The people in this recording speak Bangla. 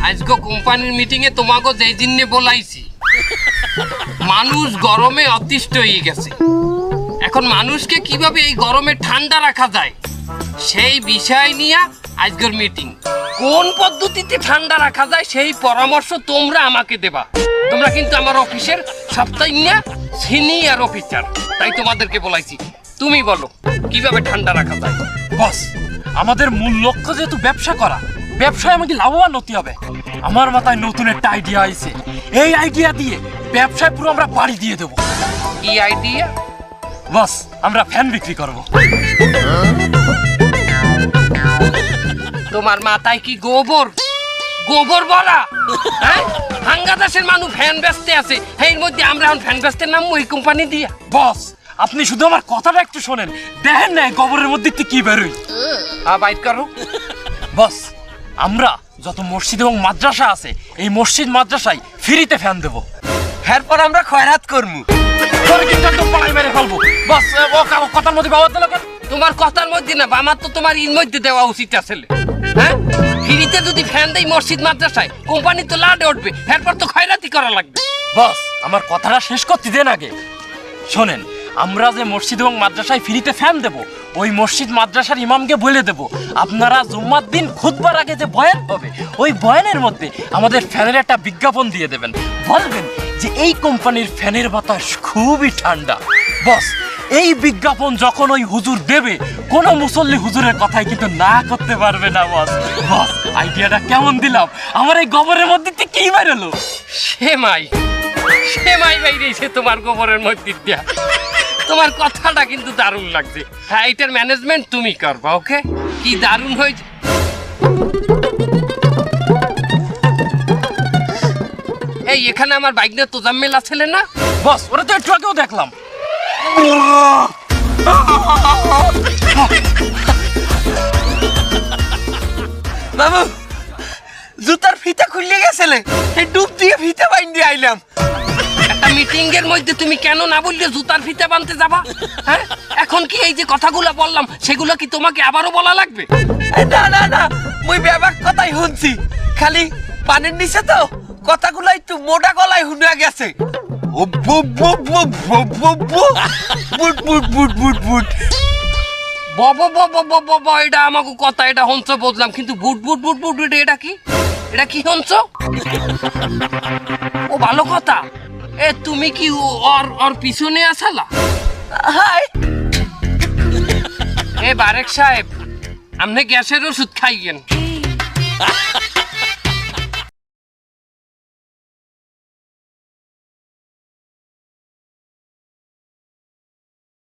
আজকে কোম্পানির মিটিং এ তোমাকে যেই জন্য বলাইছি, মানুষ গরমে অতিষ্ঠ হয়ে গেছে। এখন মানুষকে কিভাবে এই গরমে ঠান্ডা রাখা যায় সেই বিষয় নিয়ে আজকের মিটিং। কোন পদ্ধতিতে ঠান্ডা রাখা যায় সেই পরামর্শ তোমরা আমাকে দেবা। তোমরা কিন্তু আমার অফিসের সপ্তাহে সিনিয়র অফিসার, তাই তোমাদেরকে বলাইছি। তুমি বলো কিভাবে ঠান্ডা রাখা যায়। বস, আমাদের মূল লক্ষ্য যেহেতু ব্যবসা করা, ব্যবসায় আমাকে লাভবান হতে হবে। আমার মাথায় নতুন একটা আইডিয়া আইছে। এই আইডিয়া দিয়ে ব্যবসায় পুরো আমরা বাড়ি দিয়ে দেবো। কি আইডিয়া? বস, আমরা ফ্যান বিক্রি করব। তোমার মাথায় কি গোবর গোবর বলা? হ্যাঁ, বাংলাদেশের মানুষ ফ্যান বেচতে আছে, এর মধ্যে আমরা এখন ফ্যান বেচতে নাম ওই কোম্পানি দিয়া। বস, আপনি শুধু আমার কথাটা একটু শোনেন, দেখেন না গোবরের মধ্যে কি বেরোয়। বাইট করো। বস, আমরা যত মসজিদ এবং মাদ্রাসা আছে, এই মসজিদ মাদ্রাসায় ফ্রিতে ফ্যান দেবো। এরপর আমরা খয়রাত করবো। কিন্তু একদম পাড়ায় মেরে ফেলবো। বস, ও কথার মধ্যে বাবা দিল কেন? তোমার কথার মধ্যে না, আমার তো তোমার ইর মধ্যে দেওয়া উচিত আসলে। হ্যাঁ, ফ্রিতে যদি ফ্যান দেই মসজিদ মাদ্রাসায়, কোম্পানি তো লাডে উঠবে, এরপর তো খয়রাতি করা লাগবে। বস, আমার কথাটা শেষ করতে দেন আগে। শোনেন, আমরা যে মসজিদ এবং মাদ্রাসায় ফ্রিতে ফ্যান দেব, ওই মসজিদ মাদ্রাসার ইমামকে বলে দেব আপনারা জুম্মার দিন খুতবার আগে যে বয়ান হবে, ওই বয়ানের মধ্যে আমাদের ফ্যানের একটা বিজ্ঞাপন দিয়ে দেবেন। বলবেন যে এই কোম্পানির ফ্যানের বাতাস খুবই ঠান্ডা। বস, এই বিজ্ঞাপন যখন ওই হুজুর দেবে, কোনো মুসল্লি হুজুরের কথাই কিন্তু না করতে পারবে না। বস, বস, আইডিয়াটা কেমন দিলাম? আমার এই গোবরের মধ্যে কি বেরোলো? সেমাই বাইরেছে তোমার গোবরের মধ্যে দিয়া। তোমার কথাটা কিন্তু দারুণ লাগছে। হ্যাঁ, এটার ম্যানেজমেন্ট তুমি করবা। ওকে, কি দারুণ হয়েছে। এই এখানে আমার বাইক নিয়ে তোজাম্মেল আছে না? বস, ওরা তো একটু আগেও দেখলাম। বাবু, জুতার ফিতা খুলে গেছিলে, এই ডুব দিয়ে ফিতা বাইন্ধে আইলাম। একটা মিটিং এর মধ্যে তুমি কেন না বললে জুতার ফিতা বানতে যাবা? হ্যাঁ, এখন কি এই যে কথাগুলো বললাম সেগুলো কি তোমাকে আবারও বলা লাগবে? না না না, মুই ব্যাপার কথাই শুনছি, খালি পানির নিচে তো কথাগুলো একটু মোটা গলায় শুনে গেছে। এটা আমাকে কথা, এটা হংস বললাম, কিন্তু বুট বুট বুট বুট বুট এটা কি? এটা কি হংস? ও ভালো কথা। এ তুমি কি ওর পিছনে আসালা? হাই, এ বারেক সাহেব, আপনি গ্যাসের ওষুধ খাইয়েন।